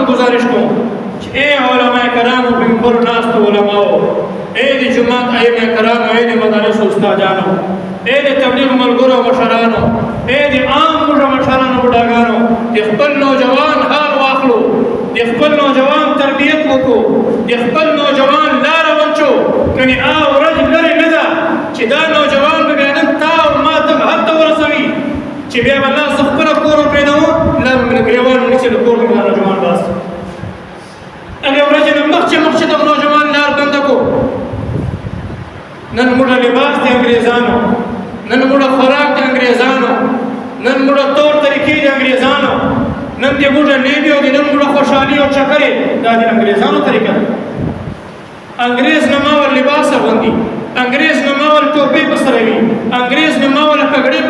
گزارش کوم چې اے علماء کرامو بنکور ناستو علماو، اے د جماعت ائمه کرامو، اے د مدارس استادانو، اے د تبلیغ ملګرو مشرانو، اے د عام مشرانو بډاګانو، د خپل نوجوان حال واخلو، د خپل نوجوان تربیت وکړو، د خپل نوجوان لاره ونچو. کنې ورځ لرې نه ده چې دا نوجوان به بیا نن تا او ما ته هلته ورسوي چې بیا به الله زه خپله کور وپرېږدوم، لار مې ګرېوان ونیسي د کور مې دا نوجوان باسي. هغې ورځې نه مخکې دغه نوجوان لار بنده کړو. نن موږ لباس د انګریزانو، نن موږ خوراک د انګریزانو، نن موږ طور طریقې د انګریزانو، نن دې موږ نیبي او نن موږ خوشحالي او چکرې دا د انګریزانو طریقه ده. انګریز نه ما ول لباس اغوندي، انګریز نه ما ول ټوپۍ په سره وي، انګریز نه ما ول پګړۍ